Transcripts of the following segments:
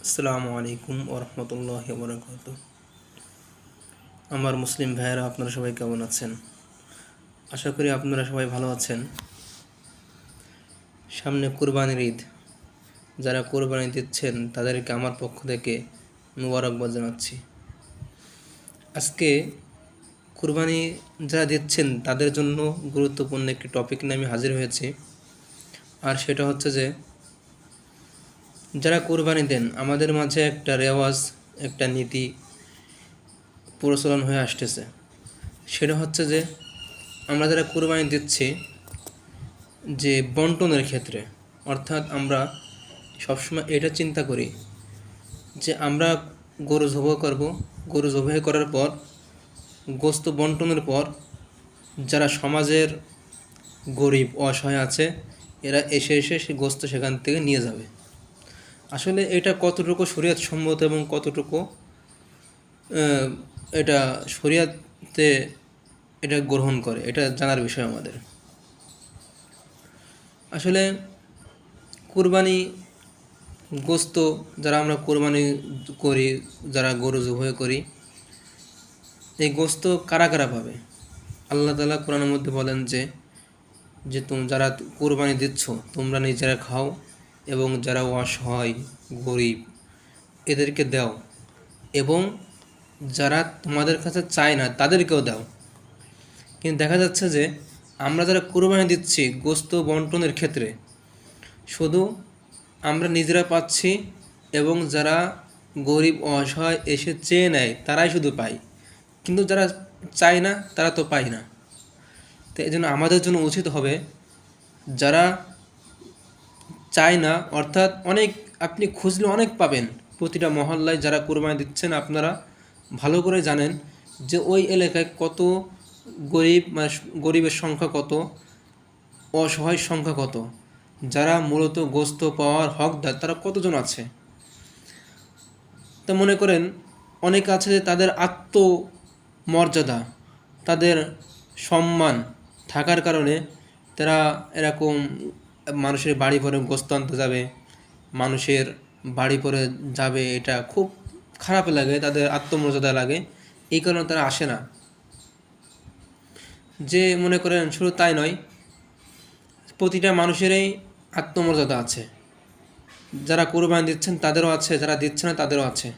আসসালামু আলাইকুম ওরহমতুল্লাহি ওবরাকাতুহু। আমার মুসলিম ভাইয়েরা, আপনারা সবাই কেমন আছেন? আশা করি আপনারা সবাই ভালো আছেন। সামনে কুরবানির ঈদ। যারা কুরবানি দিচ্ছেন তাদেরকে আমার পক্ষ থেকে মুবারকবাদ জানাচ্ছি। আজকে কুরবানি যারা দিচ্ছেন তাদের জন্য গুরুত্বপূর্ণ একটি টপিক নিয়ে আমি হাজির হয়েছি। আর সেটা হচ্ছে যে যারা কুরবানি দেন, আমাদের মাঝে একটা রেওয়াজ, একটা নীতি প্রচলন হয়ে আসতেছে। সেটা হচ্ছে যে আমরা যারা কুরবানি দিচ্ছি, যে বন্টনের ক্ষেত্রে, অর্থাৎ আমরা সবসময় এটা চিন্তা করি যে আমরা গরু জবাই করব, গরু জবাই করার পর গোস্ত বন্টনের পর যারা সমাজের গরিব অসহায় আছে এরা এসে সেই গোস্ত সেখান থেকে নিয়ে যাবে। আসলে এটা কতটুকু শরীয়ত সম্মত এবং কতটুকু এটা শরীয়তে এটা গ্রহণ করে, এটা জানার বিষয় আমাদের। আসলে কুরবানি গোস্ত যারা আমরা কুরবানি করি, যারা গরু জবাই করি, এই গোস্ত কারা কারা পাবে? আল্লাহ তাআলা কোরআনের মধ্যে বলেন যে যারা কুরবানি দিচ্ছ তোমরা নিজেরা খাও এবং যারা অসহায় গরিব এদেরকে দাও, এবং যারা তোমাদের কাছে চায় না তাদেরকেও দাও। কিন্তু দেখা যাচ্ছে যে আমরা যারা কুরবানি দিচ্ছি গোস্ত বন্টনের ক্ষেত্রে শুধু আমরা নিজেরা পাচ্ছি, এবং যারা গরিব অসহায় এসে চেয়ে নেয় তারাই শুধু পায়, কিন্তু যারা চায় না তারা তো পায় না। তো এই জন্য আমাদের জন্য উচিত হবে, যারা চায় না, অর্থাৎ অনেক আপনি খুঁজলে অনেক পাবেন। প্রতিটা মহল্লায় যারা কুরবানি দিচ্ছেন আপনারা ভালো করে জানেন যে ওই এলাকায় কত গরিব, মানে গরিবের সংখ্যা কত, অসহায় সংখ্যা কত, যারা মূলত গোস্ত পাওয়ার হকদার তারা কতজন আছে। তা মনে করেন অনেক আছে যে তাদের আত্মমর্যাদা, তাদের সম্মান থাকার কারণে তারা এরকম মানুষের বাড়ি পরে গোস্ত আনতে যাবে, মানুষের বাড়ি পরে যাবে, এটা খুব খারাপ লাগে, তাদের আত্মমর্যাদা লাগে, এই কারণে তারা আসে না। যে মনে করেন শুধু তাই নয়, প্রতিটা মানুষেরই আত্মমর্যাদা আছে। যারা কোরবানি দিচ্ছেন তাদেরও আছে, যারা দিচ্ছে না তাদেরও আছে।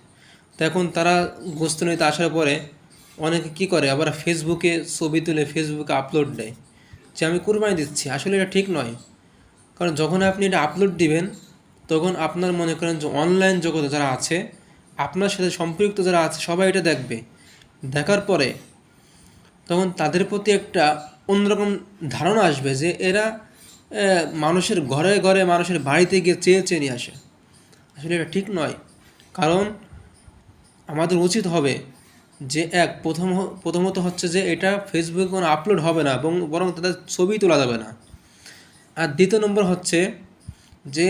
তো এখন তারা গোস্ত নিতে আসার পরে অনেকে কী করে, আবার ফেসবুকে ছবি তুলে ফেসবুকে আপলোড দেয় যে আমি কোরবানি দিচ্ছি। আসলে এটা ঠিক নয়, কারণ যখন আপনি এটা আপলোড দিবেন তখন আপনার মনে করেন যে অনলাইন জগতে যারা আছে, আপনার সাথে সম্পৃক্ত যারা আছে সবাই এটা দেখবে। দেখার পরে তখন তাদের প্রতি একটা অন্যরকম ধারণা আসবে যে এরা মানুষের ঘরে ঘরে, মানুষের বাড়িতে গিয়ে চেয়ে চেয়ে নিয়ে আসে। আসলে এটা ঠিক নয়। কারণ আমাদের উচিত হবে যে প্রথমত হচ্ছে যে এটা ফেসবুকে কোনো আপলোড হবে না, এবং বরং তাদের ছবি তোলা যাবে না। আর দ্বিতীয় নম্বর হচ্ছে যে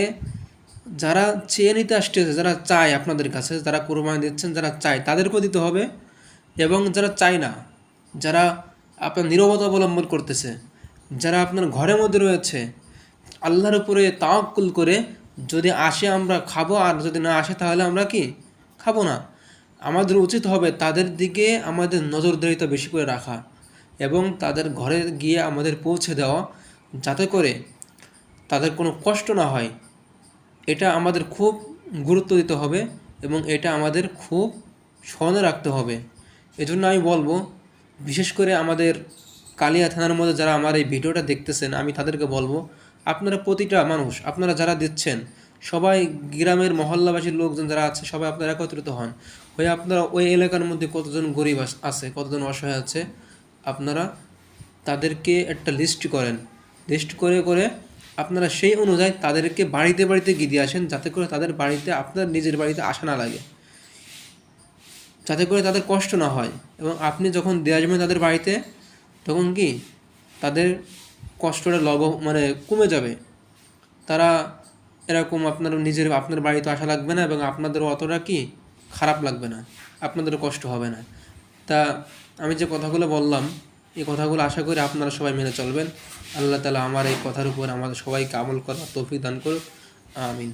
যারা চেয়ে নিতে আসতেছে, যারা চায় আপনাদের কাছে, যারা কোরবানি দিচ্ছেন, যারা চায় তাদেরকেও দিতে হবে, এবং যারা চায় না, যারা আপনার নীরবতা অবলম্বন করতেছে, যারা আপনার ঘরের মধ্যে রয়েছে, আল্লাহর উপরে তাওয়াক্কুল করে যদি আসে আমরা খাবো, আর যদি না আসে তাহলে আমরা কি খাবো না। আমাদের উচিত হবে তাদের দিকে আমাদের নজরদারিতা বেশি করে রাখা, এবং তাদের ঘরে গিয়ে আমাদের পৌঁছে দেওয়া, যাতে করে তাদের কোনো কষ্ট না হয়। এটা আমাদের খুব গুরুত্ব দিতে হবে, এবং এটা আমাদের খুব স্মরণে রাখতে হবে। এজন্য আমি বলবো, বিশেষ করে আমাদের কালিয়া থানার মধ্যে যারা আমার এই ভিডিওটা দেখতেছেন, আমি তাদেরকে বলবো, আপনারা প্রতিটা মানুষ, আপনারা যারা দিচ্ছেন সবাই, গ্রামের মহল্লাবাসীর লোকজন যারা আছে সবাই আপনারা একত্রিত হন হয়ে আপনারা ওই এলাকার মধ্যে কতজন গরিব আছে, কতজন অসহায় আছে, আপনারা তাদেরকে একটা লিস্ট করেন। লিস্ট করে করে আপনারা সেই অনুযায়ী তাদেরকে বাড়িতে বাড়িতে গিয়ে দিয়ে আসেন, যাতে করে তাদের বাড়িতে, আপনার নিজের বাড়িতে আসা না লাগে, যাতে করে তাদের কষ্ট না হয়। এবং আপনি যখন দিয়ে আসবেন তাদের বাড়িতে, তখন কি তাদের কষ্টটা মানে কমে যাবে। তারা এরকম আপনার বাড়িতে আসা লাগবে না, এবং আপনাদেরও অতটা কি খারাপ লাগবে না, আপনাদেরও কষ্ট হবে না। তা আমি যে কথাগুলো বললাম, এই কথাগুলো আশা করি আপনারা সবাই মেনে চলবেন। আল্লাহ তাআলা আমার এই কথার উপর আমাদের সবাইকে আমল করার তৌফিক দান করুক। আমিন।